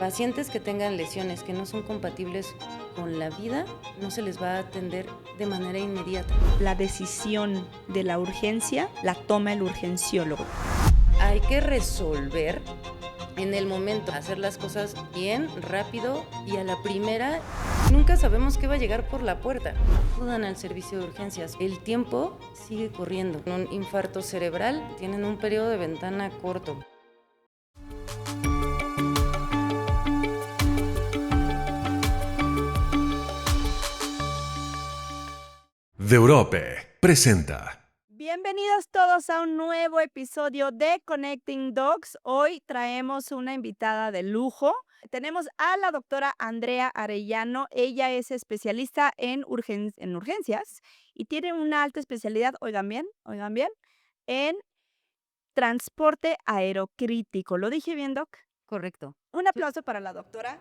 Pacientes que tengan lesiones que no son compatibles con la vida, no se les va a atender de manera inmediata. La decisión de la urgencia la toma el urgenciólogo. Hay que resolver en el momento, hacer las cosas bien, rápido y a la primera. Nunca sabemos qué va a llegar por la puerta. Acudan al servicio de urgencias. El tiempo sigue corriendo. Un infarto cerebral tienen un periodo de ventana corto. De Europe presenta. Bienvenidos todos a un nuevo episodio de Connecting Docs. Hoy traemos una invitada de lujo. Tenemos a la doctora Andrea Arellano. Ella es especialista en urgencias y tiene una alta especialidad, oigan bien, en transporte aerocrítico. ¿Lo dije bien, Doc? Correcto. Un aplauso para la doctora.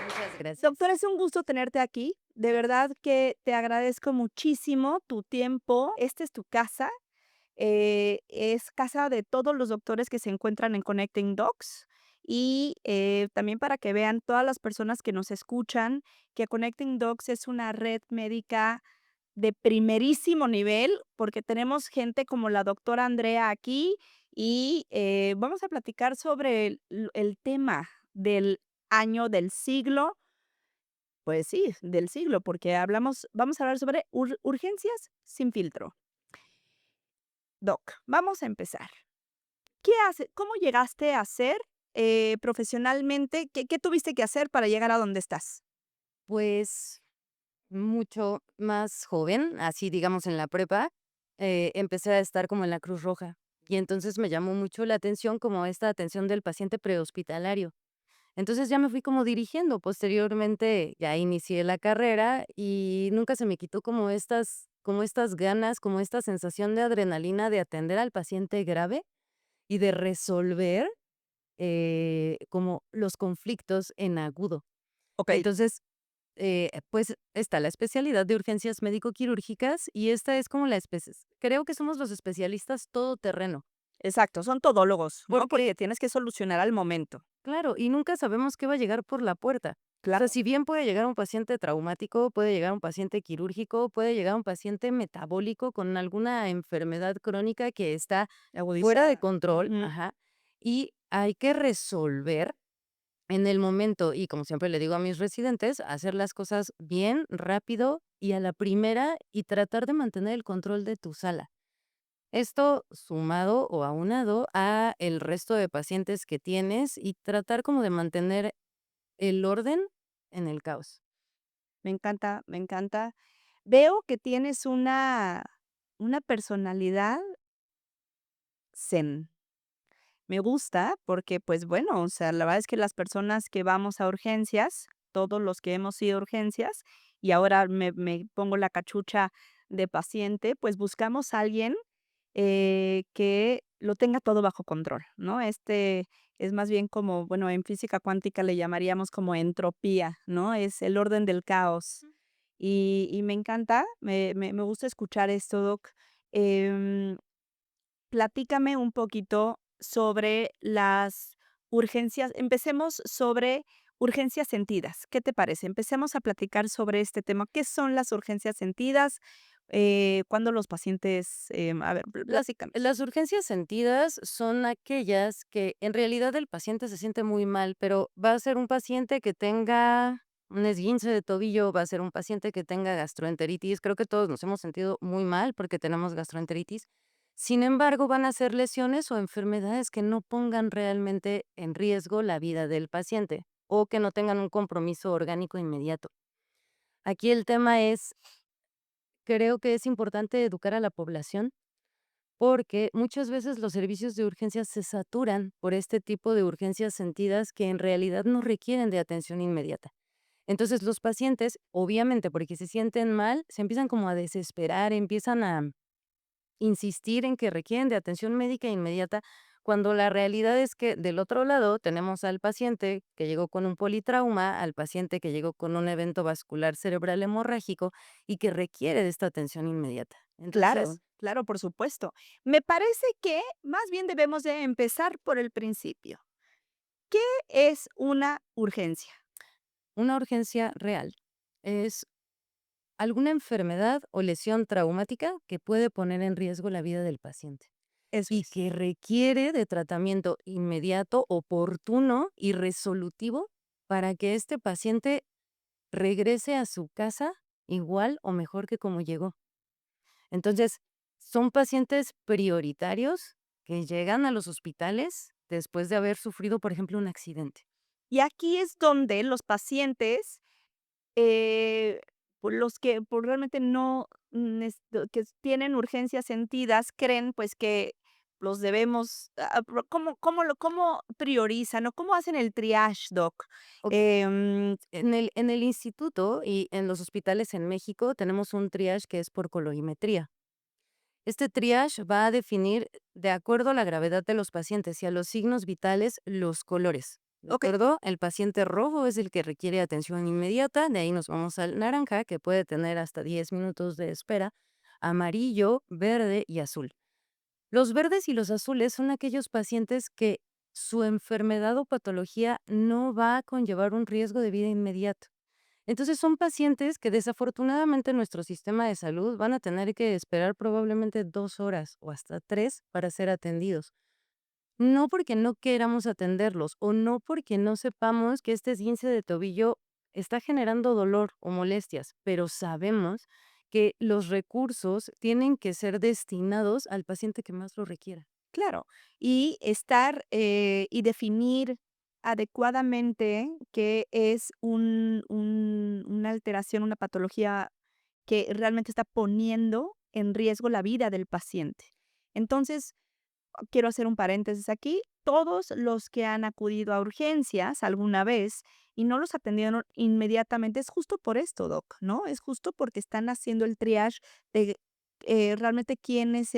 Muchas gracias. Doctora, es un gusto tenerte aquí. De verdad que te agradezco muchísimo tu tiempo. Esta es tu casa. Es casa de todos los doctores que se encuentran en Connecting Docs. Y también para que vean todas las personas que nos escuchan, que Connecting Docs es una red médica de primerísimo nivel, porque tenemos gente como la doctora Andrea aquí y vamos a platicar sobre el tema del año del siglo. Pues sí, del siglo, porque vamos a hablar sobre urgencias sin filtro. Doc, vamos a empezar. ¿Cómo llegaste a ser profesionalmente? ¿Qué tuviste que hacer para llegar a donde estás? Pues mucho más joven, así digamos en la prepa, empecé a estar como en la Cruz Roja. Y entonces me llamó mucho la atención como esta atención del paciente prehospitalario. Entonces ya me fui como dirigiendo. Posteriormente ya inicié la carrera y nunca se me quitó como estas ganas, como esta sensación de adrenalina de atender al paciente grave y de resolver como los conflictos en agudo. Ok, Entonces, pues está la especialidad de urgencias médico-quirúrgicas y esta es como creo que somos los especialistas todoterreno. exacto, son todólogos, ¿no? Porque Porque tienes que solucionar al momento. claro, y nunca sabemos qué va a llegar por la puerta. O sea, Claro. si bien puede llegar un paciente traumático, puede llegar un paciente quirúrgico, puede llegar un paciente metabólico con alguna enfermedad crónica que está fuera de Agudizada. control, Ujú. ajá, y hay que resolver en el momento, y como siempre le digo a mis residentes, hacer las cosas bien, rápido y a la primera y tratar de mantener el control de tu sala. Esto sumado o aunado a el resto de pacientes que tienes y tratar como de mantener el orden en el caos. Me encanta, me encanta. Veo que tienes una personalidad zen. Me gusta porque, pues bueno, o sea, la verdad es que las personas que vamos a urgencias, todos los que hemos ido a urgencias, y ahora me pongo la cachucha de paciente, pues buscamos a alguien que lo tenga todo bajo control, ¿no? Es más bien como, bueno, en física cuántica le llamaríamos como entropía, ¿no? Es el orden del caos. Y me encanta, me gusta escuchar esto, Doc. Em, Platícame un poquito sobre las urgencias. Empecemos sobre urgencias sentidas. ¿Qué te parece? Empecemos a platicar sobre este tema. ¿Qué son las urgencias sentidas? ¿Cuándo los pacientes, a ver, platícame? Las urgencias sentidas son aquellas que en realidad el paciente se siente muy mal, pero va a ser un paciente que tenga un esguince de tobillo, va a ser un paciente que tenga gastroenteritis. Creo que todos nos hemos sentido muy mal porque tenemos gastroenteritis. Sin embargo, van a ser lesiones o enfermedades que no pongan realmente en riesgo la vida del paciente o que no tengan un compromiso orgánico inmediato. Aquí el tema es, creo que es importante educar a la población porque muchas veces los servicios de urgencias se saturan por este tipo de urgencias sentidas que en realidad no requieren de atención inmediata. Entonces los pacientes, obviamente porque se sienten mal, se empiezan como a desesperar, empiezan a insistir en que requieren de atención médica inmediata cuando la realidad es que del otro lado tenemos al paciente que llegó con un politrauma, al paciente que llegó con un evento vascular cerebral hemorrágico y que requiere de esta atención inmediata. Claro, Entonces, claro, por supuesto. Me parece que más bien debemos de empezar por el principio. ¿Qué es una urgencia? una urgencia real es alguna enfermedad o lesión traumática que puede poner en riesgo la vida del paciente Eso y es. que requiere de tratamiento inmediato, oportuno y resolutivo para que este paciente regrese a su casa igual o mejor que como llegó. Entonces, son pacientes prioritarios que llegan a los hospitales después de haber sufrido, por ejemplo, un accidente. Y aquí es donde los pacientes, eh, por los que por realmente no que tienen urgencias sentidas, creen, pues, que los debemos ¿cómo priorizan o cómo hacen el triage, doc? Ok, Em, en el instituto y en los hospitales en México tenemos un triage que es por colorimetría. Este triage va a definir, de acuerdo a la gravedad de los pacientes y a los signos vitales, los colores. ¿De okey, acuerdo? El paciente rojo es el que requiere atención inmediata, de ahí nos vamos al naranja, que puede tener hasta 10 minutos de espera, amarillo, verde y azul. Los verdes y los azules son aquellos pacientes que su enfermedad o patología no va a conllevar un riesgo de vida inmediato. Entonces son pacientes que desafortunadamente nuestro sistema de salud van a tener que esperar probablemente 2 horas o hasta 3 para ser atendidos. No porque no queramos atenderlos o no porque no sepamos que este esguince de tobillo está generando dolor o molestias, pero sabemos que los recursos tienen que ser destinados al paciente que más lo requiera. claro. Y estar, y definir adecuadamente qué es una alteración, una patología que realmente está poniendo en riesgo la vida del paciente. Entonces, quiero hacer un paréntesis aquí. Todos los que han acudido a urgencias alguna vez y no los atendieron inmediatamente es justo por esto, doc, ¿no? Es justo porque están haciendo el triage de realmente quién es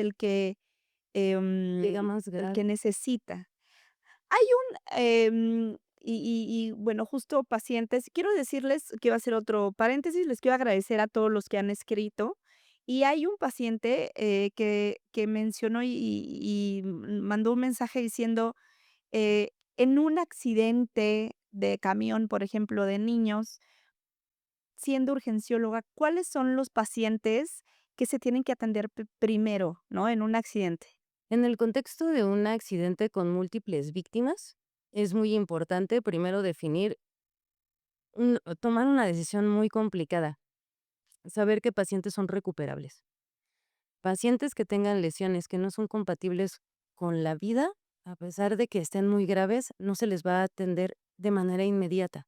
Llega más el que grave. necesita. Hay bueno, justo pacientes quiero decirles, quiero hacer otro paréntesis, les quiero agradecer a todos los que han escrito, y hay un paciente, que mencionó y mandó un mensaje diciendo, eh, en un accidente de camión, por ejemplo, de niños, siendo urgencióloga, ¿cuáles son los pacientes que se tienen que atender primero, no, en un accidente? En el contexto de un accidente con múltiples víctimas, es muy importante primero definir, tomar una decisión muy complicada, saber qué pacientes son recuperables. Pacientes que tengan lesiones que no son compatibles con la vida, a pesar de que estén muy graves, no se les va a atender de manera inmediata,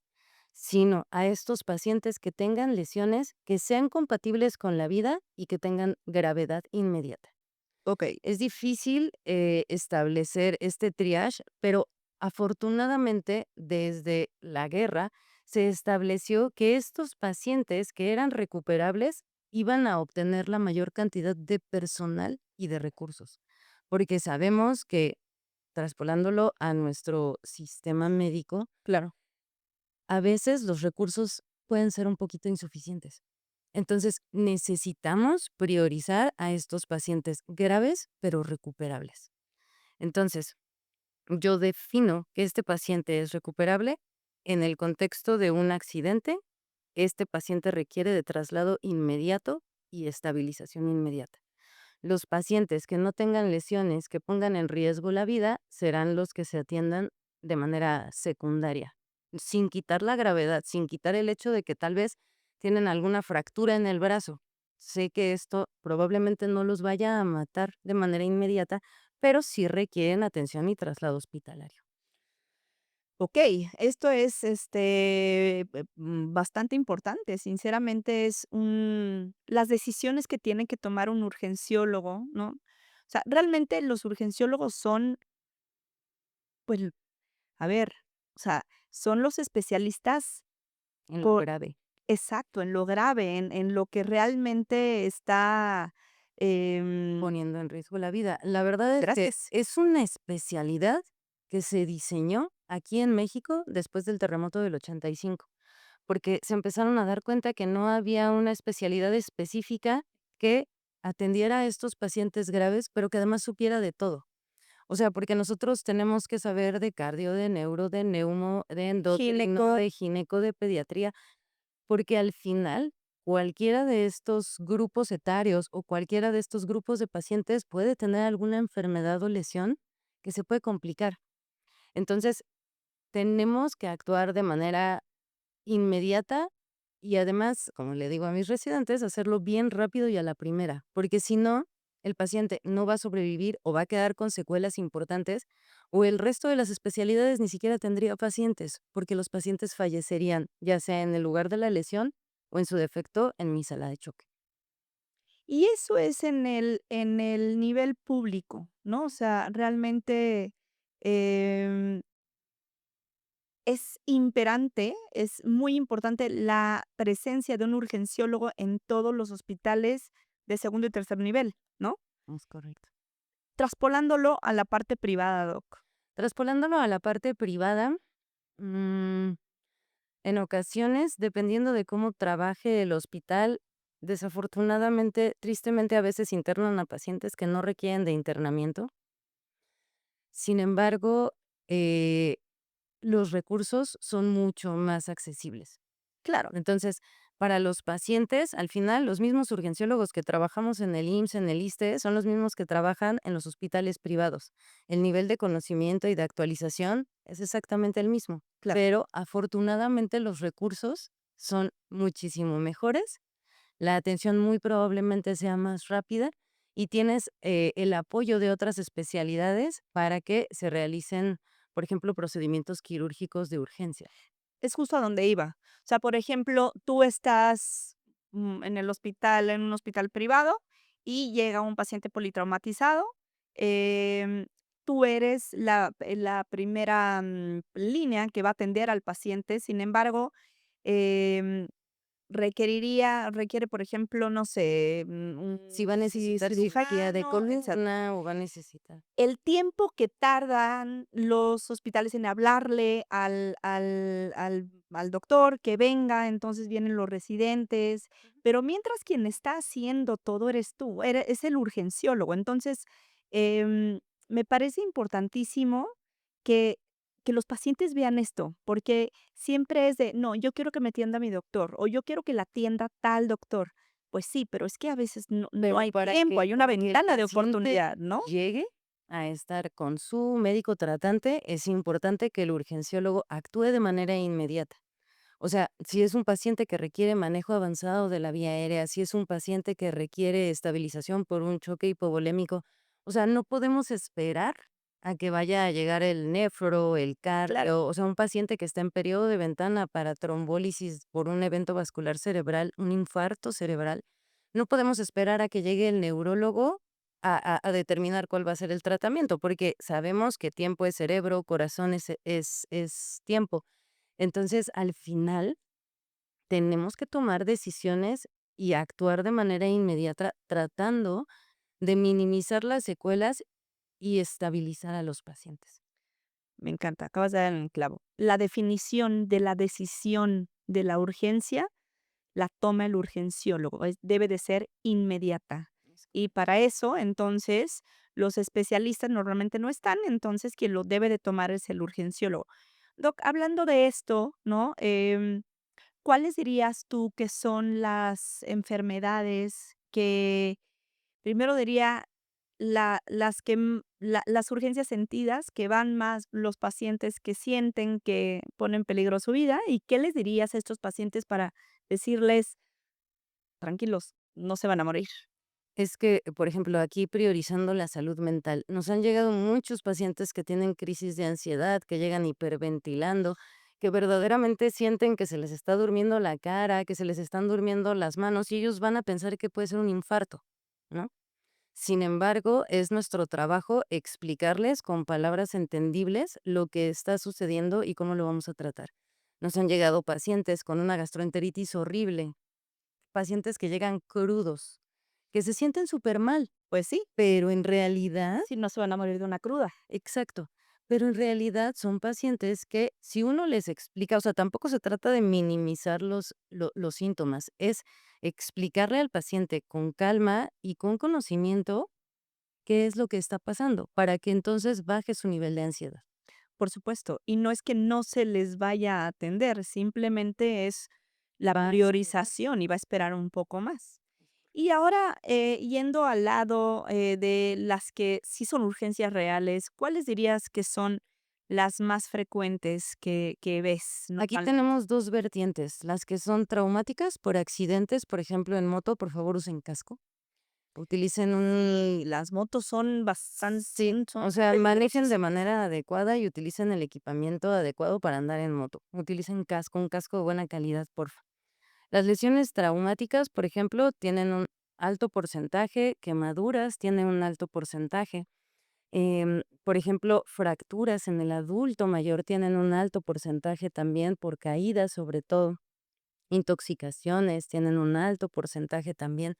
sino a estos pacientes que tengan lesiones que sean compatibles con la vida y que tengan gravedad inmediata. Okey. Es difícil, establecer este triage, pero afortunadamente desde la guerra se estableció que estos pacientes que eran recuperables iban a obtener la mayor cantidad de personal y de recursos, porque sabemos que, traspolándolo a nuestro sistema médico, Claro. a veces los recursos pueden ser un poquito insuficientes. Entonces, necesitamos priorizar a estos pacientes graves, pero recuperables. Entonces, yo defino que este paciente es recuperable en el contexto de un accidente. Este paciente requiere de traslado inmediato y estabilización inmediata. Los pacientes que no tengan lesiones que pongan en riesgo la vida serán los que se atiendan de manera secundaria, sin quitar la gravedad, sin quitar el hecho de que tal vez tienen alguna fractura en el brazo. Sé que esto probablemente no los vaya a matar de manera inmediata, pero sí requieren atención y traslado hospitalario. Okey, esto es, bastante importante. Sinceramente, es las decisiones que tiene que tomar un urgenciólogo, ¿no? O sea, realmente los urgenciólogos son, pues, a ver, o sea, son los especialistas En lo por grave. exacto, en lo grave, en lo que realmente está, Em, Poniendo en riesgo la vida. La verdad es que Gracias. es una especialidad que se diseñó aquí en México después del terremoto del 85, porque se empezaron a dar cuenta que no había una especialidad específica que atendiera a estos pacientes graves, pero que además supiera de todo. O sea, porque nosotros tenemos que saber de cardio, de neuro, de neumo, de endocrino, Gineco. de gineco, de pediatría, porque al final cualquiera de estos grupos etarios o cualquiera de estos grupos de pacientes puede tener alguna enfermedad o lesión que se puede complicar. Entonces, tenemos que actuar de manera inmediata y además, como le digo a mis residentes, hacerlo bien rápido y a la primera, porque si no, el paciente no va a sobrevivir o va a quedar con secuelas importantes o el resto de las especialidades ni siquiera tendría pacientes, porque los pacientes fallecerían, ya sea en el lugar de la lesión o en su defecto en mi sala de choque. Y eso es en el nivel público, ¿no? O sea, realmente, em, es imperante, es muy importante la presencia de un urgenciólogo en todos los hospitales de segundo y tercer nivel, ¿no? Es correcto. Traspolándolo a la parte privada, Doc. Traspolándolo a la parte privada, mm, en ocasiones, dependiendo de cómo trabaje el hospital, desafortunadamente, tristemente, a veces internan a pacientes que no requieren de internamiento. Sin embargo, eh, los recursos son mucho más accesibles. Claro, Entonces, para los pacientes, al final, los mismos urgenciólogos que trabajamos en el IMSS, en el ISSSTE, son los mismos que trabajan en los hospitales privados. El nivel de conocimiento y de actualización es exactamente el mismo, claro. pero afortunadamente los recursos son muchísimo mejores, la atención muy probablemente sea más rápida y tienes el apoyo de otras especialidades para que se realicen, por ejemplo, procedimientos quirúrgicos de urgencia. Es justo a donde iba. O sea, por ejemplo, tú estás, en el hospital, en un hospital privado, y llega un paciente politraumatizado, em, tú eres la primera, línea que va a atender al paciente. Sin embargo, em, requiere, por ejemplo, no sé, Si va a un necesitar cirugía de cirujano, columna o va a necesitar. el tiempo que tardan los hospitales en hablarle al doctor que venga, entonces vienen los residentes, pero mientras quien está haciendo todo eres tú, es el urgenciólogo. Entonces, em, me parece importantísimo que que los pacientes vean esto, porque siempre es de: "No, yo quiero que me atienda mi doctor", o "Yo quiero que la atienda tal doctor". Pues sí, pero es que a veces no Pero hay tiempo, hay una para que el ventana de paciente oportunidad, ¿no? llegue a estar con su médico tratante, es importante que el urgenciólogo actúe de manera inmediata. O sea, si es un paciente que requiere manejo avanzado de la vía aérea, si es un paciente que requiere estabilización por un choque hipovolémico, o sea, no podemos esperar a que vaya a llegar el nefro, el Claro. cardio, o sea, un paciente que está en periodo de ventana para trombólisis por un evento vascular cerebral, un infarto cerebral. No podemos esperar a que llegue el neurólogo a determinar cuál va a ser el tratamiento, porque sabemos que tiempo es cerebro, corazón es tiempo. Entonces, al final, tenemos que tomar decisiones y actuar de manera inmediata, tratando de minimizar las secuelas y estabilizar a los pacientes. Me encanta, acabas de dar en el clavo. La definición de la decisión de la urgencia la toma el urgenciólogo, debe de ser inmediata. Es Y para eso, entonces, los especialistas normalmente no están, entonces quien lo debe de tomar es el urgenciólogo. Doc, hablando de esto, ¿no? ¿Cuáles dirías tú que son las enfermedades que, primero diría, las urgencias sentidas, que van más los pacientes que sienten que ponen en peligro su vida? ¿Y qué les dirías a estos pacientes para decirles: "Tranquilos, no se van a morir"? es que, por ejemplo, aquí priorizando la salud mental, nos han llegado muchos pacientes que tienen crisis de ansiedad, que llegan hiperventilando, que verdaderamente sienten que se les está durmiendo la cara, que se les están durmiendo las manos y ellos van a pensar que puede ser un infarto, ¿no? Sin embargo, es nuestro trabajo explicarles con palabras entendibles lo que está sucediendo y cómo lo vamos a tratar. Nos han llegado pacientes con una gastroenteritis horrible, pacientes que llegan crudos, que se sienten súper mal, Pues sí, pero en realidad si no se van a morir de una cruda. exacto, pero en realidad son pacientes que si uno les explica, o sea, tampoco se trata de minimizar los síntomas, es explicarle al paciente con calma y con conocimiento qué es lo que está pasando, para que entonces baje su nivel de ansiedad. Por supuesto, y no es que no se les vaya a atender, simplemente es la Va a esperar. priorización y va a esperar un poco más. Y ahora, yendo al lado, de las que sí son urgencias reales, ¿cuáles dirías que son las más frecuentes que ves Aquí normalmente? tenemos 2 vertientes, las que son traumáticas por accidentes, por ejemplo, en moto, por favor, usen casco. Utilicen un Y las motos son bastante sí, son o sea, manejen de peligrosísimas. manera adecuada y utilicen el equipamiento adecuado para andar en moto. Utilicen casco, un casco de buena calidad, porfa. Las lesiones traumáticas, por ejemplo, tienen un alto porcentaje, quemaduras tienen un alto porcentaje. Por ejemplo, fracturas en el adulto mayor tienen un alto porcentaje también por caídas, sobre todo. Intoxicaciones tienen un alto porcentaje también.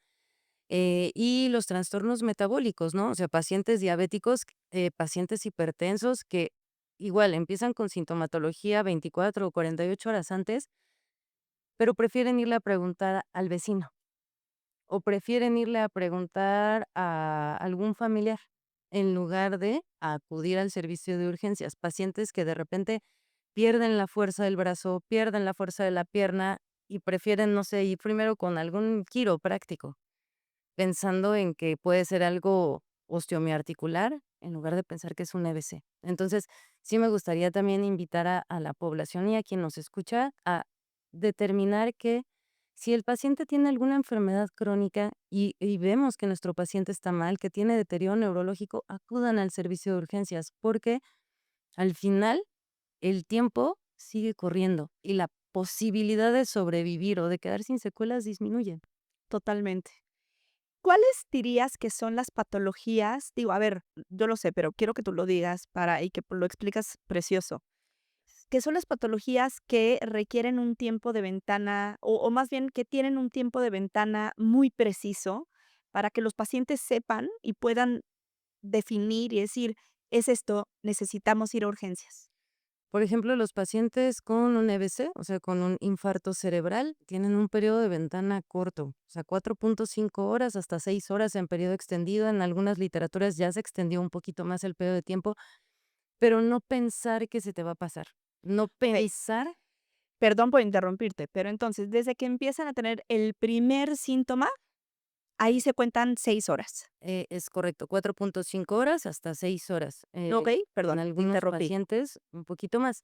Y los trastornos metabólicos, ¿no? O sea, pacientes diabéticos, pacientes hipertensos que igual empiezan con sintomatología 24 o 48 horas antes, pero prefieren irle a preguntar al vecino o prefieren irle a preguntar a algún familiar en lugar de acudir al servicio de urgencias. Pacientes que de repente pierden la fuerza del brazo, pierden la fuerza de la pierna y prefieren, no sé, ir primero con algún quiropráctico, pensando en que puede ser algo osteomiarticular, en lugar de pensar que es un EBC. Entonces, sí me gustaría también invitar a la población y a quien nos escucha a determinar que si el paciente tiene alguna enfermedad crónica y vemos que nuestro paciente está mal, que tiene deterioro neurológico, acudan al servicio de urgencias, porque al final el tiempo sigue corriendo y la posibilidad de sobrevivir o de quedar sin secuelas disminuye. Totalmente. ¿Cuáles dirías que son las patologías? Digo, a ver, yo lo sé, pero quiero que tú lo digas para y que lo explicas precioso. ¿Qué son las patologías que requieren un tiempo de ventana, o más bien que tienen un tiempo de ventana muy preciso para que los pacientes sepan y puedan definir y decir: "Es esto, necesitamos ir a urgencias"? Por ejemplo, los pacientes con un EBC, o sea, con un infarto cerebral, tienen un periodo de ventana corto, o sea, 4.5 horas hasta 6 horas en periodo extendido. En algunas literaturas ya se extendió un poquito más el periodo de tiempo, pero no pensar que se te va a pasar. No Okey, pensar, perdón por interrumpirte, pero entonces, desde que empiezan a tener el primer síntoma, ahí se cuentan 6 horas. es correcto, 4.5 horas hasta 6 horas. Okey, En perdón, te algunos interrumpí. pacientes, un poquito más.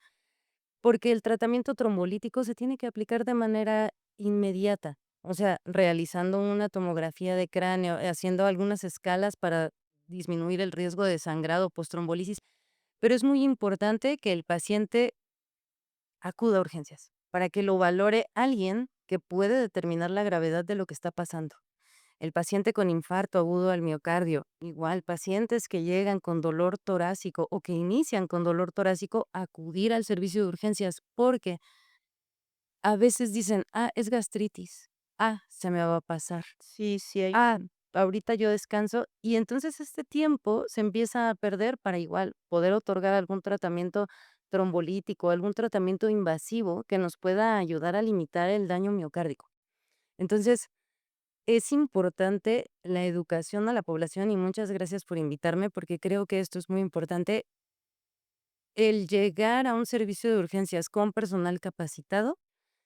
Porque el tratamiento trombolítico se tiene que aplicar de manera inmediata, o sea, realizando una tomografía de cráneo, haciendo algunas escalas para disminuir el riesgo de sangrado postrombolisis, pero es muy importante que el paciente acuda a urgencias, para que lo valore alguien que puede determinar la gravedad de lo que está pasando. El paciente con infarto agudo al miocardio, igual pacientes que llegan con dolor torácico o que inician con dolor torácico, acudir al servicio de urgencias, porque a veces dicen: "Ah, es gastritis. Ah, se me va a pasar. Sí, sí hay Ah, ahorita yo descanso", y entonces este tiempo se empieza a perder para igual poder otorgar algún tratamiento trombolítico, algún tratamiento invasivo que nos pueda ayudar a limitar el daño miocárdico. Entonces, es importante la educación a la población y muchas gracias por invitarme, porque creo que esto es muy importante. El llegar a un servicio de urgencias con personal capacitado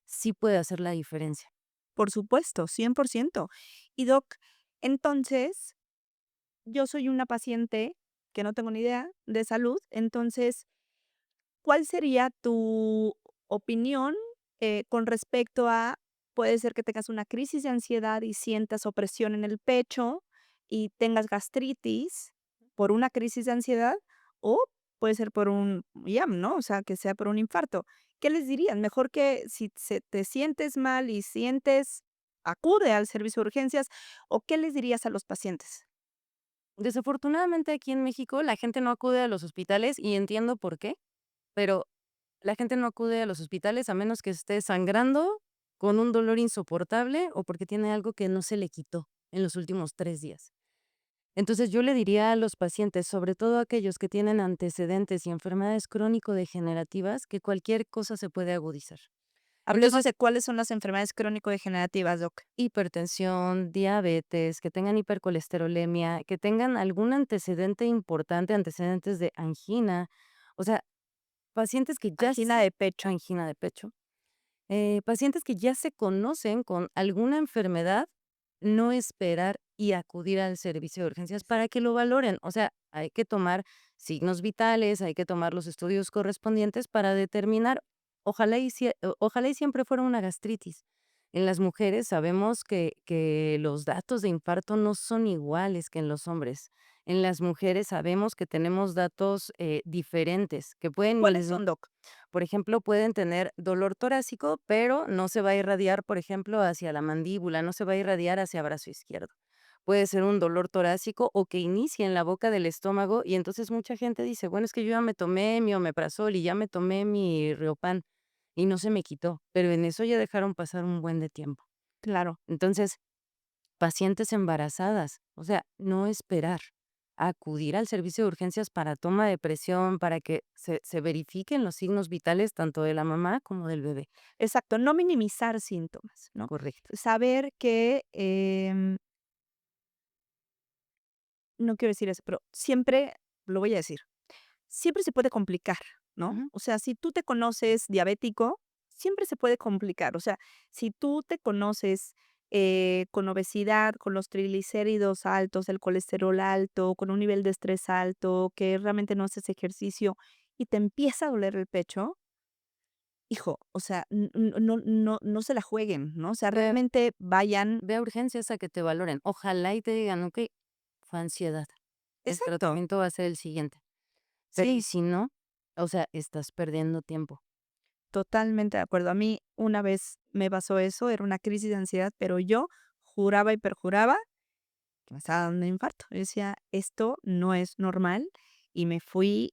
sí puede hacer la diferencia. Por supuesto, 100%. Y doc, entonces, yo soy una paciente que no tengo ni idea de salud, entonces, ¿cuál sería tu opinión, con respecto a puede ser que tengas una crisis de ansiedad y sientas opresión en el pecho y tengas gastritis por una crisis de ansiedad, o puede ser por un IAM, ¿no? O sea, que sea por un infarto. ¿Qué les dirías? Mejor que si se te sientes mal y sientes, acude al servicio de urgencias, ¿o qué les dirías a los pacientes? Desafortunadamente, aquí en México, la gente no acude a los hospitales y entiendo por qué, pero la gente no acude a los hospitales a menos que esté sangrando con un dolor insoportable o porque tiene algo que no se le quitó. en los últimos 3 días. Entonces, yo le diría a los pacientes, sobre todo aquellos que tienen antecedentes y enfermedades crónico-degenerativas, que cualquier cosa se puede agudizar. Hablemos de cuáles son las enfermedades crónico-degenerativas, doc. Hipertensión, diabetes, que tengan hipercolesterolemia, que tengan algún antecedente importante, antecedentes de angina, o sea, pacientes que ya Angina de pecho. angina de pecho, pacientes que ya se conocen con alguna enfermedad, no esperar y acudir al servicio de urgencias para que lo valoren. O sea, hay que tomar signos vitales, hay que tomar los estudios correspondientes para determinar, ojalá y siempre fuera una gastritis. En las mujeres sabemos que los datos de infarto no son iguales que en los hombres. En las mujeres sabemos que tenemos datos diferentes, que pueden ¿Cuáles son, doc? por ejemplo, pueden tener dolor torácico, pero no se va a irradiar, por ejemplo, hacia la mandíbula, no se va a irradiar hacia brazo izquierdo. Puede ser un dolor torácico o que inicie en la boca del estómago y entonces mucha gente dice, bueno, es que yo ya me tomé mi omeprazol y ya me tomé mi Riopan y no se me quitó, pero en eso ya dejaron pasar un buen de tiempo. Claro. Entonces, pacientes embarazadas, o sea, no esperar, acudir al servicio de urgencias para toma de presión, para que se verifiquen los signos vitales tanto de la mamá como del bebé. Exacto, no minimizar síntomas, ¿no? Correcto. Saber que, no quiero decir eso, pero siempre, lo voy a decir, siempre se puede complicar, ¿no? Ujú. O sea, si tú te conoces diabético, siempre se puede complicar. O sea, si tú te conoces con obesidad, con los triglicéridos altos, el colesterol alto, con un nivel de estrés alto, que realmente no haces ejercicio y te empieza a doler el pecho, hijo, o sea, no se la jueguen, ¿no? O sea, Ve, realmente vayan. ve a urgencias a que te valoren. Ojalá y te digan, ok, fue ansiedad. El Exacto, tratamiento va a ser el siguiente. Pero y sí. si no, o sea, estás perdiendo tiempo. Totalmente de acuerdo. A mí una vez me pasó eso, era una crisis de ansiedad, pero yo juraba y perjuraba que me estaba dando un infarto. Yo decía, esto no es normal y me fui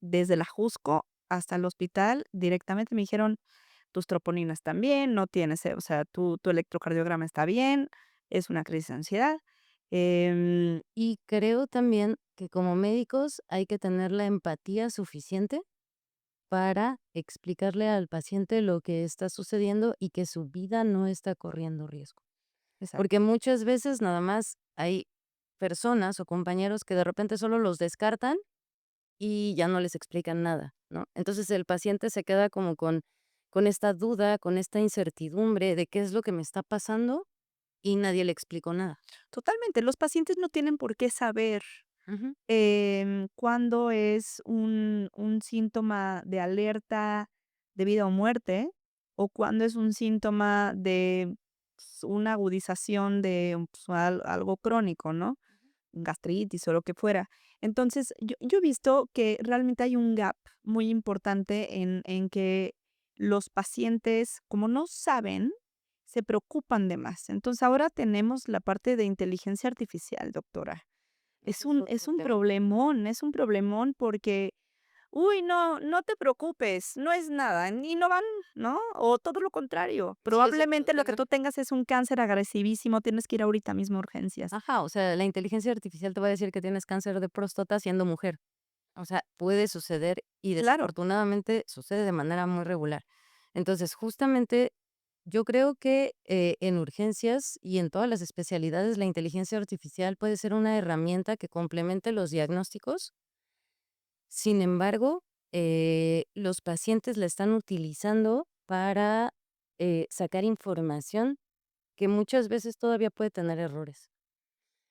desde la Jusco hasta el hospital. Directamente me dijeron, tus troponinas están bien, no tienes, o sea, tu electrocardiograma está bien, es una crisis de ansiedad. Y creo también que como médicos hay que tener la empatía suficiente para explicarle al paciente lo que está sucediendo y que su vida no está corriendo riesgo. Exacto. Porque muchas veces nada más hay personas o compañeros que de repente solo los descartan y ya no les explican nada, ¿no? Entonces el paciente se queda como con esta duda, con esta incertidumbre de qué es lo que me está pasando y nadie le explicó nada. Totalmente. Los pacientes no tienen por qué saber Ujú. cuándo es un síntoma de alerta de vida o muerte, o cuándo es un síntoma de, una agudización de, algo crónico, ¿no? Gastritis o lo que fuera. Entonces, yo he visto que realmente hay un gap muy importante en que los pacientes, como no saben, se preocupan de más. Entonces, ahora tenemos la parte de inteligencia artificial, doctora. Ese es Es otro un tema. problemón, es un problemón porque, uy, no te preocupes, no es nada, y no van, ¿no? O todo lo contrario, Sí, ese es otro probablemente lo que tema. tú tengas es un cáncer agresivísimo, tienes que ir ahorita mismo a urgencias. Ajá, o sea, la inteligencia artificial te va a decir que tienes cáncer de próstata siendo mujer. O sea, puede suceder y Claro, desafortunadamente sucede de manera muy regular. Entonces, justamente yo creo que en urgencias y en todas las especialidades la inteligencia artificial puede ser una herramienta que complemente los diagnósticos. Sin embargo, los pacientes la están utilizando para sacar información que muchas veces todavía puede tener errores.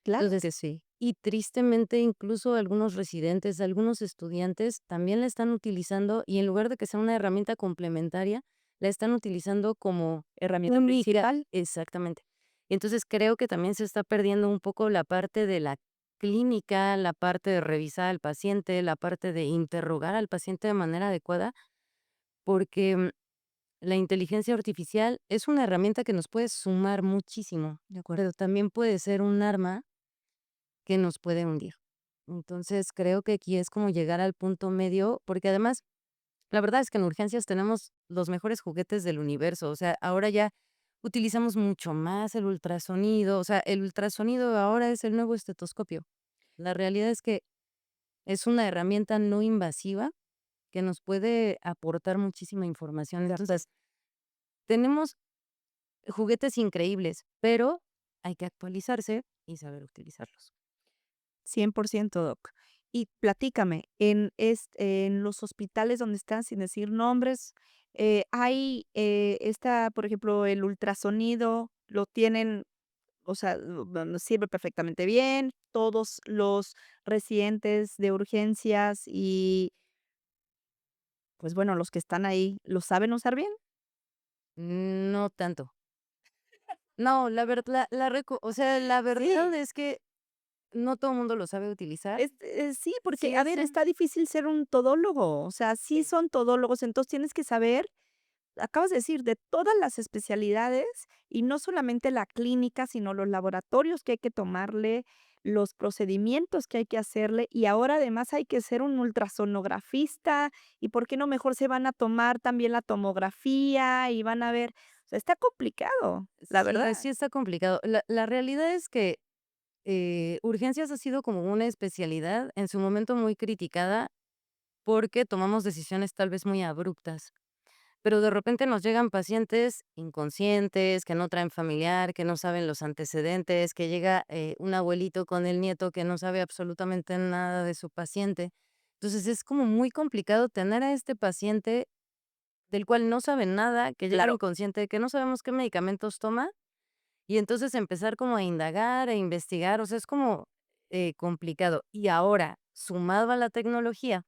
claro Entonces, que sí. y tristemente, incluso algunos residentes, algunos estudiantes también la están utilizando y en lugar de que sea una herramienta complementaria, la están utilizando como Herramienta única. principal. Exactamente. Entonces, creo que también se está perdiendo un poco la parte de la clínica, la parte de revisar al paciente, la parte de interrogar al paciente de manera adecuada, porque la inteligencia artificial es una herramienta que nos puede sumar muchísimo, De acuerdo. pero también puede ser un arma que nos puede hundir. Entonces, creo que aquí es como llegar al punto medio, porque además, la verdad es que en urgencias tenemos los mejores juguetes del universo. O sea, ahora ya Utilizamos mucho más el ultrasonido, o sea, el ultrasonido ahora es el nuevo estetoscopio. La realidad es que es una herramienta no invasiva que nos puede aportar muchísima información. Entonces, tenemos juguetes increíbles, pero hay que actualizarse y saber utilizarlos. 100% Doc. Y platícame, en los hospitales donde están, sin decir nombres, hay, por ejemplo, el ultrasonido, lo tienen, o sea, nos sirve perfectamente bien, todos los residentes de urgencias y, pues, bueno, los que están ahí, ¿lo saben usar bien? No tanto. No, la verdad, o sea, la verdad Sí. es que no todo el mundo lo sabe utilizar. Sí, porque, Sí, a ver, está difícil ser un todólogo, o sea, sí Sí. son todólogos, entonces tienes que saber, acabas de decir, de todas las especialidades, y no solamente la clínica, sino los laboratorios que hay que tomarle, los procedimientos que hay que hacerle, y ahora además hay que ser un ultrasonografista, y por qué no mejor se van a tomar también la tomografía y van a ver, o sea, está complicado, la Sí, verdad. sí está complicado. La realidad es que urgencias ha sido como una especialidad en su momento muy criticada porque tomamos decisiones tal vez muy abruptas. Pero de repente nos llegan pacientes inconscientes, que no traen familiar, que no saben los antecedentes, que llega, un abuelito con el nieto que no sabe absolutamente nada de su paciente. Entonces, es como muy complicado tener a este paciente del cual no sabe nada, que llega Claro. inconsciente, que no sabemos qué medicamentos toma, y entonces empezar como a indagar, e investigar, o sea, es como, complicado. Y ahora, sumado a la tecnología,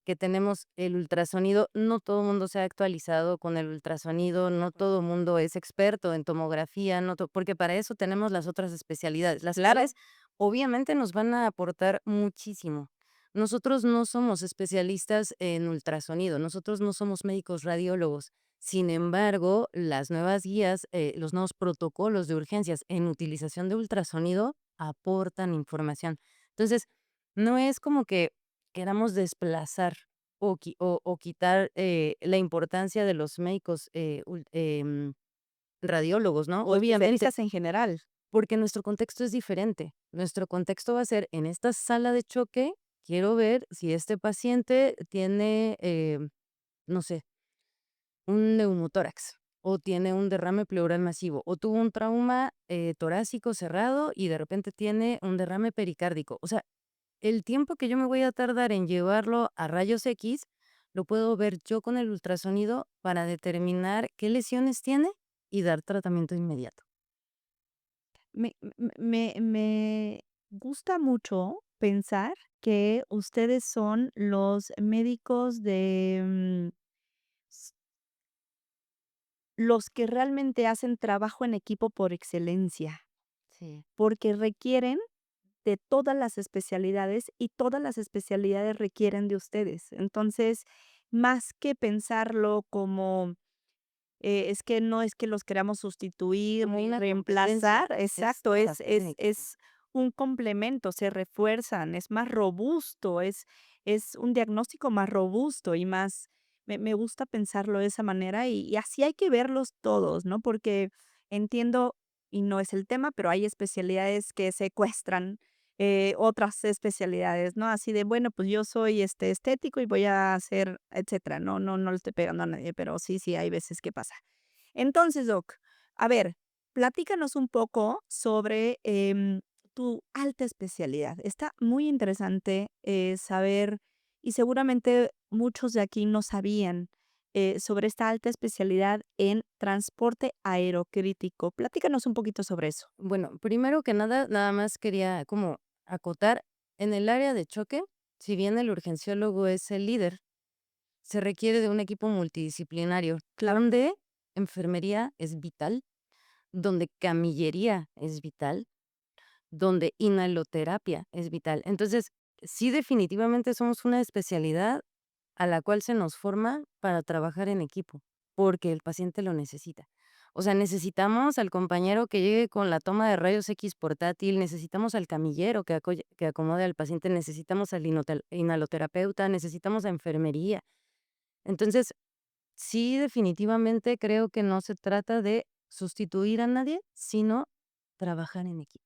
que tenemos el ultrasonido, no todo el mundo se ha actualizado con el ultrasonido, no todo el mundo es experto en tomografía, no to porque para eso tenemos las otras especialidades, las Claro. cuales obviamente nos van a aportar muchísimo. Nosotros no somos especialistas en ultrasonido, nosotros no somos médicos radiólogos. Sin embargo, las nuevas guías, los nuevos protocolos de urgencias en utilización de ultrasonido aportan información. Entonces, no es como que queramos desplazar o quitar, la importancia de los médicos, radiólogos, ¿no? O Obviamente, especialistas en general. porque nuestro contexto es diferente. Nuestro contexto va a ser, en esta sala de choque, quiero ver si este paciente tiene, no sé, un neumotórax, o tiene un derrame pleural masivo, o tuvo un trauma, torácico cerrado y de repente tiene un derrame pericárdico. O sea, el tiempo que yo me voy a tardar en llevarlo a rayos X, lo puedo ver yo con el ultrasonido para determinar qué lesiones tiene y dar tratamiento inmediato. Me gusta mucho pensar que ustedes son los médicos s los que realmente hacen trabajo en equipo por excelencia, Sí. porque requieren de todas las especialidades y todas las especialidades requieren de ustedes. Entonces, más que pensarlo como es que no es que los queramos sustituir Como ni una competencia, reemplazar, es exacto, es trabajar en es equipo. es un complemento, se refuerzan, es más robusto, es un diagnóstico más robusto y más me gusta pensarlo de esa manera y así hay que verlos todos, ¿no? Porque entiendo, y no es el tema, pero hay especialidades que secuestran, otras especialidades, ¿no? Así de, bueno, pues yo soy, estético y voy a hacer, etcétera. No le estoy pegando a nadie, pero sí, hay veces que pasa. Entonces, Doc, a ver, platícanos un poco sobre, tu alta especialidad. Está muy interesante, saber, y seguramente muchos de aquí no sabían, sobre esta alta especialidad en transporte aerocrítico. Platícanos un poquito sobre eso. Bueno, primero que nada, nada más quería como acotar, en el área de choque, si bien el urgenciólogo es el líder, se requiere de un equipo multidisciplinario, Claro. donde enfermería es vital, donde camillería es vital, donde inhaloterapia es vital. Entonces, sí, definitivamente somos una especialidad a la cual se nos forma para trabajar en equipo, porque el paciente lo necesita. O sea, necesitamos al compañero que llegue con la toma de rayos X portátil, necesitamos al camillero que acomode al paciente, necesitamos al inhaloterapeuta, necesitamos a enfermería. Entonces, sí, definitivamente creo que no se trata de sustituir a nadie, sino trabajar en equipo.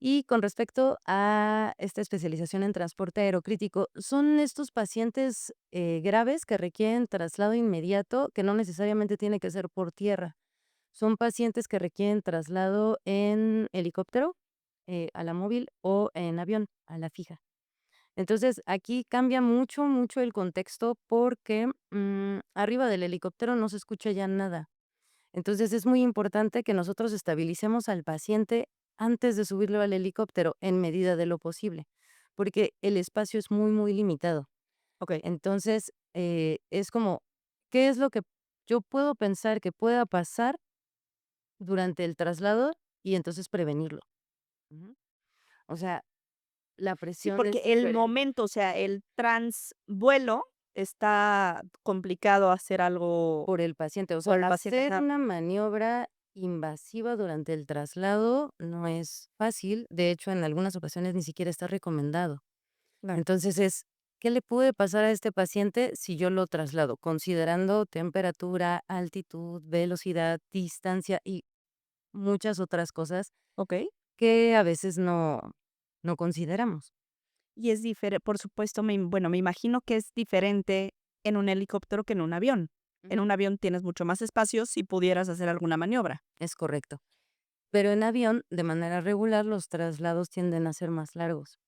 Y con respecto a esta especialización en transporte aerocrítico, son estos pacientes graves que requieren traslado inmediato, que no necesariamente tiene que ser por tierra. Son pacientes que requieren traslado en helicóptero, a la móvil, o en avión, a la fija. Entonces, aquí cambia mucho, mucho el contexto porque arriba del helicóptero no se escucha ya nada. Entonces, es muy importante que nosotros estabilicemos al paciente antes de subirlo al helicóptero, en medida de lo posible, porque el espacio es muy, muy limitado. Okey. Entonces, es como, ¿qué es lo que yo puedo pensar que pueda pasar durante el traslado? Y entonces prevenirlo. Ujú. O sea, la Sí, presión porque es el diferente. momento, o sea, el transvuelo está complicado hacer algo Por el paciente, o sea, por el paciente. hacer Ajá, una maniobra invasiva durante el traslado no es fácil, de hecho, en algunas ocasiones ni siquiera está recomendado. claro. Entonces ¿qué le puede pasar a este paciente si yo lo traslado? Considerando temperatura, altitud, velocidad, distancia y muchas otras cosas Okey. que a veces no consideramos. Y es diferente, por supuesto, bueno, me imagino que es diferente en un helicóptero que en un avión. En Ujú. un avión tienes mucho más espacio si pudieras hacer alguna maniobra. Es correcto. Pero en avión, de manera regular, los traslados tienden a ser más largos.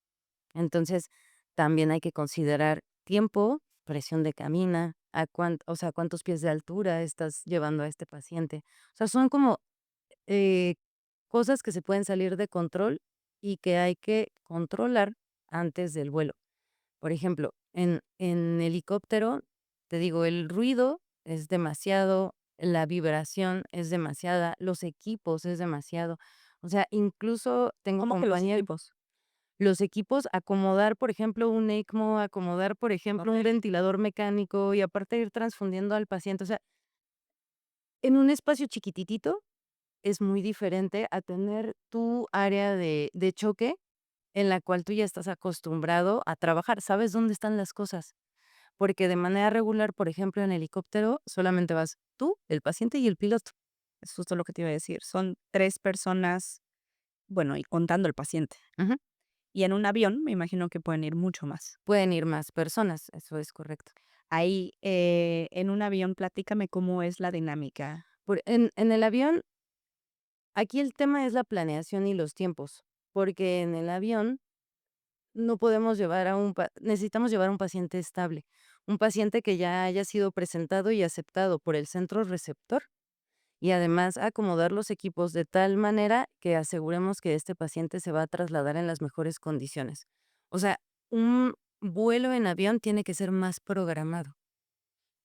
Entonces, también hay que considerar tiempo, presión de cabina, o sea, cuántos pies de altura estás llevando a este paciente. O sea, son como eh, cosas que se pueden salir de control y que hay que controlar antes del vuelo. Por ejemplo, en helicóptero, te digo, el ruido es demasiado, la vibración es demasiada, los equipos es demasiado. O sea, incluso tengo ¿Cómo que los compañeros equipos? los equipos, acomodar, por ejemplo, un ECMO, acomodar, por ejemplo, un Okey. ventilador mecánico y aparte ir transfundiendo al paciente. O sea, en un espacio chiquititito es muy diferente a tener tu área de choque en la cual tú ya estás acostumbrado a trabajar, sabes dónde están las cosas, porque de manera regular, por ejemplo, en helicóptero solamente vas tú, el paciente y el piloto. Es justo lo que te iba a decir. Son 3 personas, bueno, y contando el paciente. Ujú. Y en un avión, me imagino que pueden ir mucho más. Pueden ir más personas, eso es correcto. Ahí, en un avión, platícame cómo es la dinámica. En el avión, aquí el tema es la planeación y los tiempos, porque en el avión no podemos llevar a necesitamos llevar a un paciente estable, un paciente que ya haya sido presentado y aceptado por el centro receptor, y además acomodar los equipos de tal manera que aseguremos que este paciente se va a trasladar en las mejores condiciones. O sea, un vuelo en avión tiene que ser más programado.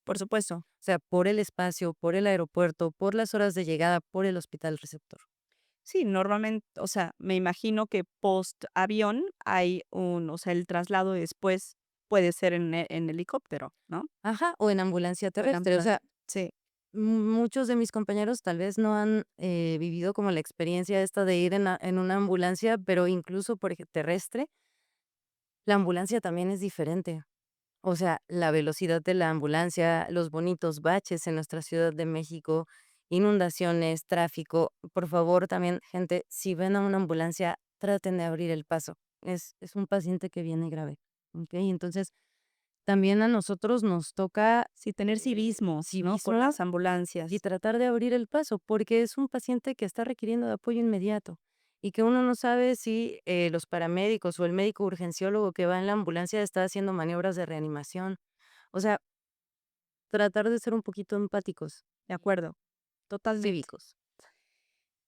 Por supuesto. O sea, por el espacio, por el aeropuerto, por las horas de llegada, por el hospital receptor. Sí, normalmente, o sea, me imagino que post avión hay o sea, el traslado después puede ser en helicóptero, ¿no? Ajá, o en ambulancia O en terrestre. O sea, ambulancia. Sí, muchos de mis compañeros tal vez no han vivido como la experiencia esta de ir en una ambulancia, pero incluso por terrestre, la ambulancia también es diferente. O sea, la velocidad de la ambulancia, los bonitos baches en nuestra Ciudad de México, inundaciones, tráfico. Por favor, también, gente, si ven a una ambulancia, traten de abrir el paso. Es un paciente que viene grave. ¿Ok? Entonces, también a nosotros nos toca sí, tener civismo, ¿no? Con civismo las y ambulancias. tratar de abrir el paso, porque es un paciente que está requiriendo de apoyo inmediato y que uno no sabe si los paramédicos o el médico urgenciólogo que va en la ambulancia está haciendo maniobras de reanimación. O sea, tratar de ser un poquito empáticos, De acuerdo, totalmente. cívicos.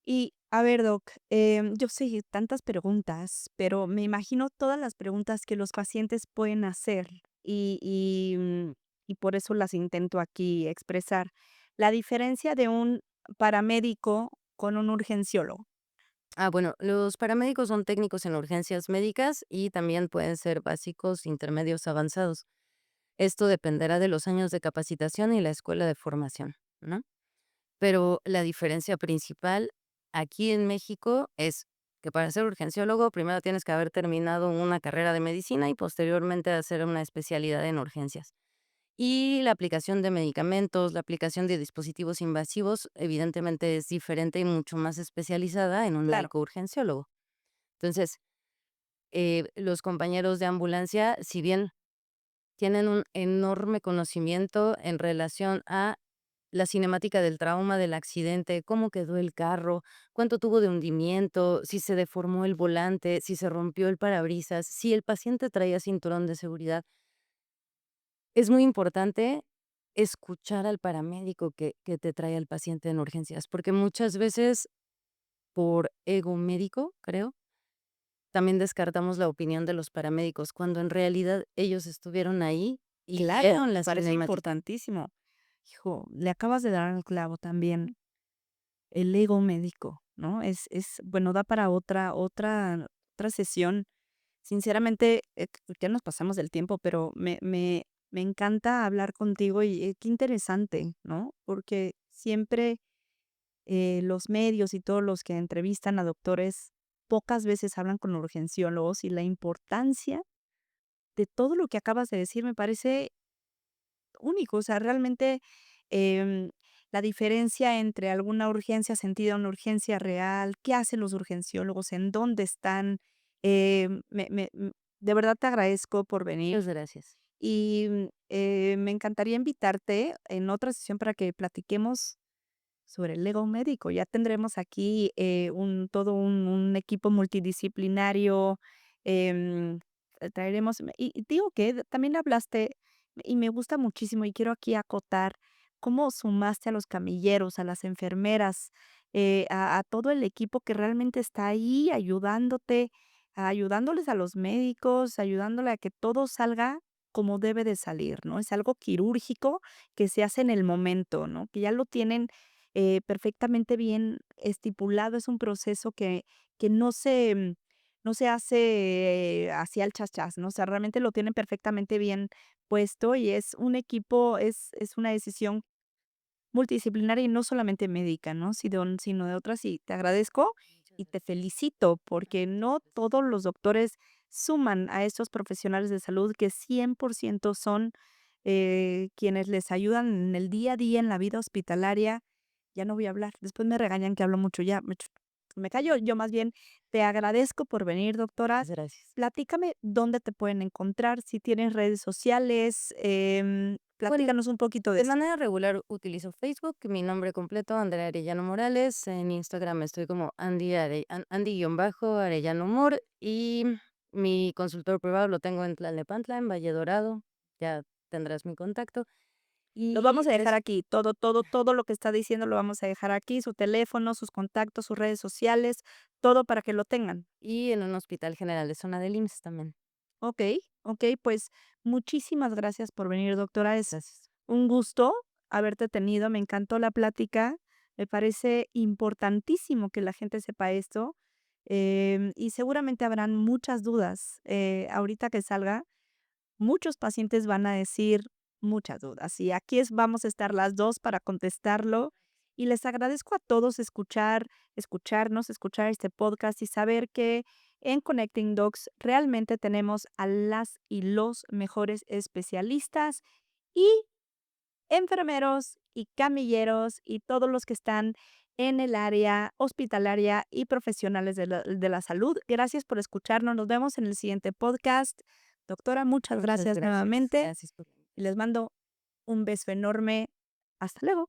Y a ver, Doc, yo sé tantas preguntas, pero me imagino todas las preguntas que los pacientes pueden hacer y por eso las intento aquí expresar. La diferencia de un paramédico con un urgenciólogo. Ah, bueno, los paramédicos son técnicos en urgencias médicas y también pueden ser básicos, intermedios, avanzados. Esto dependerá de los años de capacitación y la escuela de formación, ¿no? Pero la diferencia principal aquí en México es que para ser urgenciólogo primero tienes que haber terminado una carrera de medicina y posteriormente hacer una especialidad en urgencias. Y la aplicación de medicamentos, la aplicación de dispositivos invasivos, evidentemente es diferente y mucho más especializada en un Claro. médico urgenciólogo. Entonces, los compañeros de ambulancia, si bien tienen un enorme conocimiento en relación a la cinemática del trauma, del accidente, cómo quedó el carro, cuánto tuvo de hundimiento, si se deformó el volante, si se rompió el parabrisas, si el paciente traía cinturón de seguridad. Es muy importante escuchar al paramédico que te trae al paciente en urgencias, porque muchas veces, por ego médico, creo, también descartamos la opinión de los paramédicos, cuando en realidad ellos estuvieron ahí y Claro, vieron me la parece cinemática. importantísimo. Hijo, le acabas de dar al clavo también, el ego médico, ¿no? Bueno, da para otra sesión. Sinceramente, ya nos pasamos del tiempo, pero me encanta hablar contigo y, qué interesante, ¿no? Porque siempre, los medios y todos los que entrevistan a doctores, pocas veces hablan con urgenciólogos, y la importancia de todo lo que acabas de decir me parece único. O sea, realmente, em, la diferencia entre alguna urgencia sentida, una urgencia real, qué hacen los urgenciólogos, en dónde están. De verdad te agradezco por venir Muchas gracias. y, me encantaría invitarte en otra sesión para que platiquemos sobre el Lego médico. Ya tendremos aquí, todo un equipo multidisciplinario, traeremos y digo que también hablaste, y me gusta muchísimo, y quiero aquí acotar cómo sumaste a los camilleros, a las enfermeras, a todo el equipo que realmente está ahí ayudándote, ayudándoles a los médicos, ayudándole a que todo salga como debe de salir, ¿no? Es algo quirúrgico que se hace en el momento, ¿no? Que ya lo tienen perfectamente bien estipulado. Es un proceso que no se hace así al chas, ¿no? O sea, realmente lo tienen perfectamente bien puesto, y es un equipo, es una decisión multidisciplinaria y no solamente médica, ¿no? Sino de otras, y te agradezco Muchas y te gracias. felicito, porque Muchas no gracias. todos los doctores suman a estos profesionales de salud que 100% son, quienes les ayudan en el día a día, en la vida hospitalaria. Ya no voy a hablar, después me regañan que hablo mucho, ya me callo. Yo más bien te agradezco por venir, doctora. Muchas gracias. Platícame dónde te pueden encontrar, si tienes redes sociales, Bueno, platícanos un poquito de de eso. manera regular utilizo Facebook, mi nombre completo, Andrea Arellano Morales. En Instagram estoy como Andy-Arellano Mor. Y mi consultor privado lo tengo en Tlalnepantla, en Valle Dorado. Ya tendrás mi contacto. Los vamos Y a dejar es aquí, todo lo que está diciendo lo vamos a dejar aquí, su teléfono, sus contactos, sus redes sociales, todo para que lo tengan. y en un hospital general de zona del IMSS también. Okey, okey, pues, muchísimas gracias por venir, doctora. Es Gracias. un gusto haberte tenido, me encantó la plática, me parece importantísimo que la gente sepa esto, y seguramente habrán muchas dudas, ahorita que salga. Muchos pacientes van a decir muchas dudas, y aquí vamos a estar las 2 para contestarlo. Y les agradezco a todos escucharnos, escuchar este podcast y saber que en Connecting Docs realmente tenemos a las y los mejores especialistas y enfermeros y camilleros y todos los que están en el área hospitalaria y profesionales de la salud. Gracias por escucharnos. Nos vemos en el siguiente podcast. Doctora, muchas Muchas gracias gracias. nuevamente Gracias por la y les mando un beso enorme. Hasta luego.